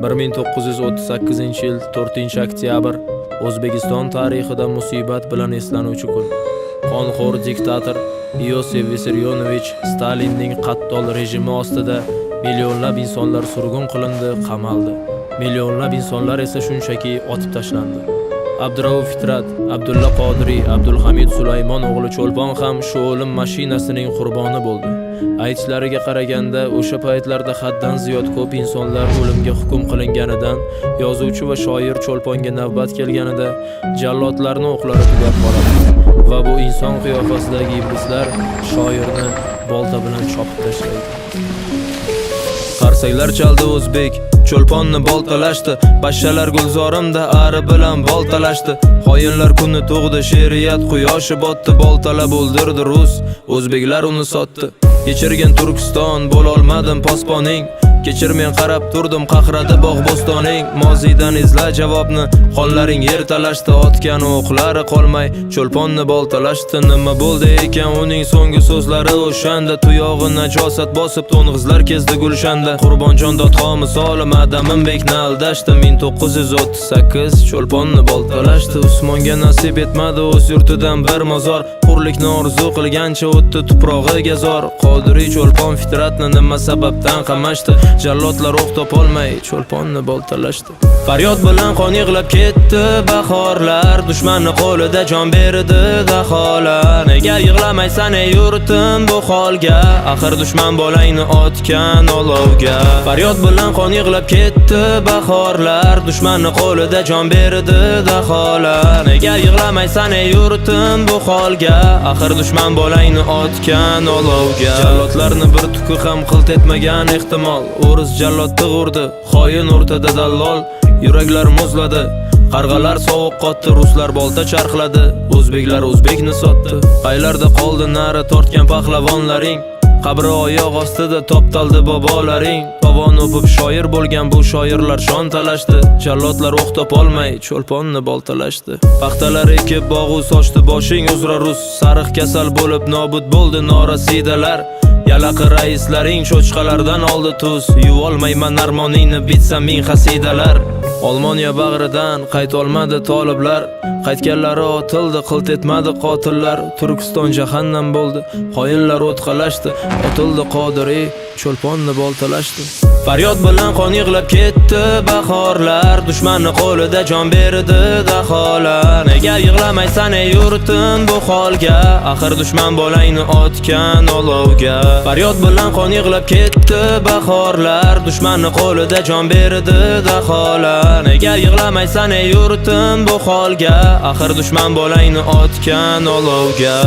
1938-yil 4-oktyabr O'zbekiston tarixida musibat bilan eslanuvchi kun. Qonxo'r diktator Iosif Vissarionovich Stalinning qattol rejimi ostida millionlab insonlar surgun qilindi, qamaldi. Millionlab insonlar esa shunchaki otib tashlandi. Abdurauf Fitrat, Abdulla Qodiriy, Abdulhamid Sulaymon o'g'li Cho'lpon ham shu o'lim mashinasining qurboni bo'ldi. Aytishlariga qaraganda, o'sha paytlarda haddan ziyod ko'p insonlar o'limga hukm qilinganidan, yozuvchi va shoir Cho'lponga navbat kelganida jallodlarning o'qlari tugab qoladi va bu inson qiyofasidagi iblislar shoirni bolta bilan chopib tashlaydi. Qarsaklar chaldi o'zbek, Cho'lponni boltalashdi, pashshalar gulzorimda ari bilan boltalashdi. Xoyinlar kuni tug'di, she'riyat quyoshi botdi, boltalab o'ldirdi rus, o'zbeklar uni sotdi. Kechirgan Turkiston, bo'lolmadim posponing. Kechir, men qarab turdim, qahradi bog' bo'stoning. Mozidan izla javobni, qonlaring yer talashdi, otgan o'qlari qolmay Cho'lponni boltalashdi. Nima bo'ldi ekan uning so'nggi so'zlari o'shanda? Tuyog'i najosat bosib to'ng'izlar kezdi gulshanda. Qurbonjon dodxo misoli Madaminbekni aldashdi. 1938 Cho'lponni boltalashdi. Usmonga nasib etmadi o'z yurtidan bir mozor. Hurlikni orzu qilgancha o'tdi tuprog'iga zor. Qodiriy Cho'lpon Fitratni nima sababdan qamashdi? Jallodlar o'q topolmay Cho'lponni boltalashdi. Faryod bilan qon yig'lab ketdi bahorlar, dushmanni qo'lida jon berdi daholar. Nega yig'lamaysan ey yurtim bu holga? Axir dushman bolangni otgan olovga. Faryod bilan qon yig'lab ketdi bahorlar, dushmanni qo'lida jon berdi daholar. Nega yig'lamaysan ey yurtim bu holga? Axir dushman bolangni otgan olovga. Jallodlarni bir tuki ham qilt etmagan ehtimol. O'ris jallodni urdi, xoin o'rtada dallol. Yuraklar muzladi, qarg'alar sovuq qotdi, ruslar bolta charxladi, o'zbeklar o'zbekni sotdi. Qaylarda qoldi nari tortgan pahlavonlaring? Qabri oyoq ostida toptaldi bobolaring. Tovon o'pib shoir bo'lgan bu shoirlar shon talashdi. Jallodlar o'q topolmay Cho'lponni boltalashdi. Paxtalar ekib bog'u sochdi boshing uzra rus. Sariq kasal bo'lib nobud bo'ldi norasidalar. Yalaqi raislaring cho'chqalardan oldi tuz. Yuvolmayman armoningni bitsa ming xasidalar. Olmoniya bag'ridan qaytolmadi toliblar. Qaytganlari otildi, qilt etmadi qotillar. Turkiston jahannam bo'ldi, xoinlar o'tqalashdi. Otildi Qodiriy, Cho'lponni boltalashdi. Faryod bilan qon yig'lab ketdi bahorlar, dushmanni qo'lida jon berdi daholar. Nega yig'lamaysan ey yurtim bu holga? Axir dushman bolangni otgan olovga. Faryod bilan qon yig'lab ketdi bahorlar, dushmanni qo'lida jon berdi daholar. Nega yig'lamaysan ey yurtim bu holga? Axir dushman bolangni otgan olovga.